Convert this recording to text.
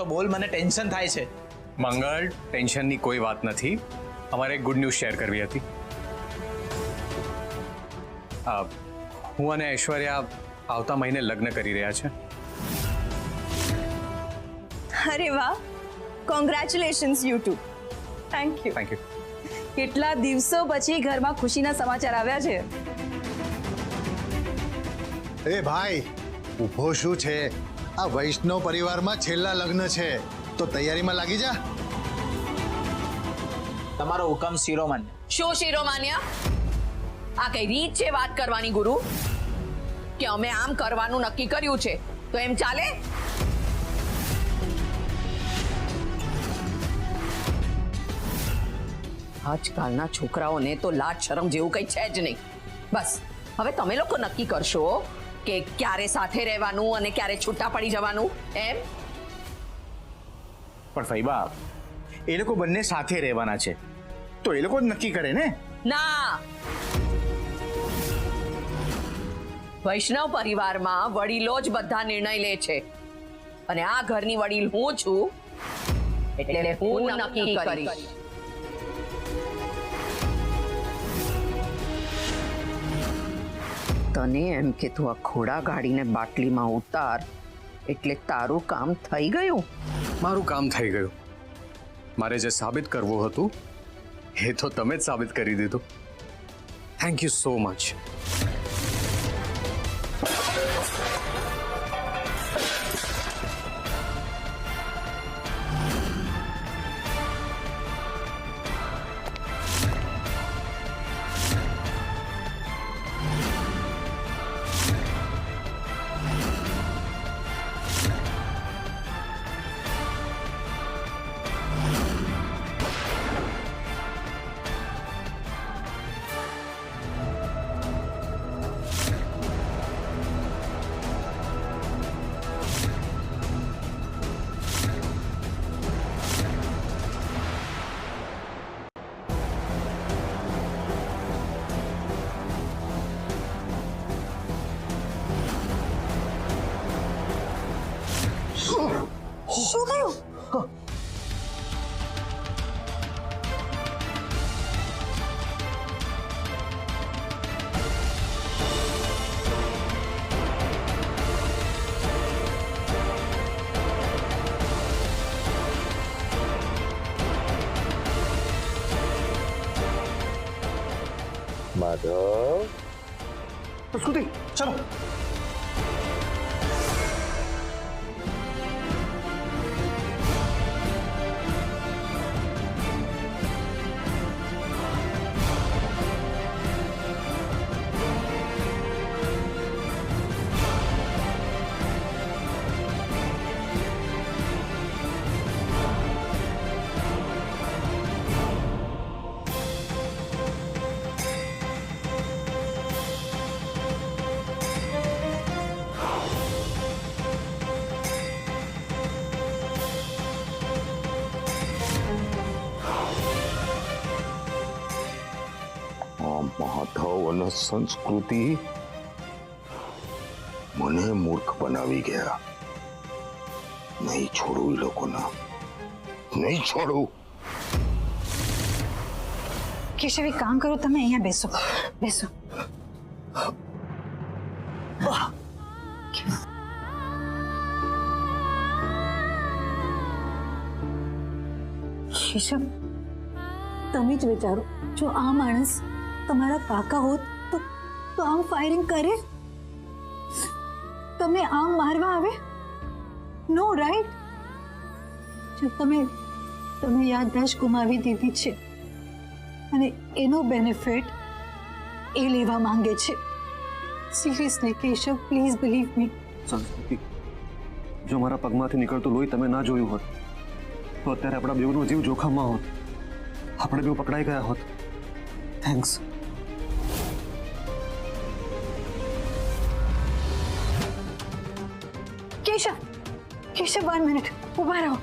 તો બોલ, મને ટેન્શન થાય છે. મંગળ, ટેન્શનની કોઈ વાત નથી. અમારે એક ગુડ ન્યૂઝ શેર કરવી હતી. હું અને ઐશ્વર્યા આવતા મહિને લગ્ન કરી રહ્યા છે. અરે વાહ, congratulations you too. Thank you. Thank you. કેટલા દિવસો પછી ઘરમાં ખુશીના સમાચાર આવ્યા છે. એ ભાઈ, ઊભો શું છે? આ વૈષ્ણવ પરિવારમાં છેલ્લા લગ્ન છે, તો તૈયારીમાં લાગી જા. તમારો હુકમ શિરોમન. શું શિરોમાન્યા? આ કઈ રીત છે વાત કરવાની ગુરુ? કે અમે આમ કરવાનું નક્કી કર્યું છે તો એમ ચાલે? આજકાલના છોકરાઓને તો લાજ શરમ જેવું કઈ છે જ નહીં. બસ હવે તમે લોકો નક્કી કરશો કે ક્યારે સાથે રહેવાનું અને ક્યારે છૂટા પડી જવાનું એમ. પણ ફૈબા, એ લોકો બંને સાથે રહેવાના છે તો એ લોકો જ નક્કી કરે ને. ના, વૈષ્ણવ પરિવારમાં વડીલો જ બધા નિર્ણય લે છે અને આ ઘરની વડીલ હું છું એટલે હું નક્કી કરીશ. તને એમ કે તું આ ઘોડા ગાડીને બાટલીમાં ઉતાર એટલે તારું કામ થઈ ગયું? મારું કામ થઈ ગયું. મારે જે સાબિત કરવું હતું એ તો તમે જ સાબિત કરી દીધું. Thank you so much. શું થયું? માધવ, સ્કૂટી ચલો. માધવ અને સંસ્કૃતિ મને મૂર્ખ બનાવી ગયા. નહીં છોડું એ લોકોના, નહીં છોડું. કેશવ, એક કામ કરો, તમે અહીંયા બેસો. બેસો. કેશવ, તમે જ વિચારો, જો આ માણસ તમારા કાકા હોત તો આમ ફાયરિંગ કરે? તમે આમ મારવા આવે? નો, રાઈટ? જો તમે યાદદાશ્ત ગુમાવી દીધી છે અને એનો બેનિફિટ એ લેવા માંગે છે. Seriously Keshav, please believe me. સંસ્કૃતિ, જો મારા પગમાંથી નીકળતું લોહી તમે ના જોયું હોત તો અત્યારે આપણા બેઉનો જીવ જોખમમાં હોત. આપણે બેઉ પકડાઈ ગયા હોત. થેન્ક્સ. કેશવ, 1 મિનિટ ઉભા રહો.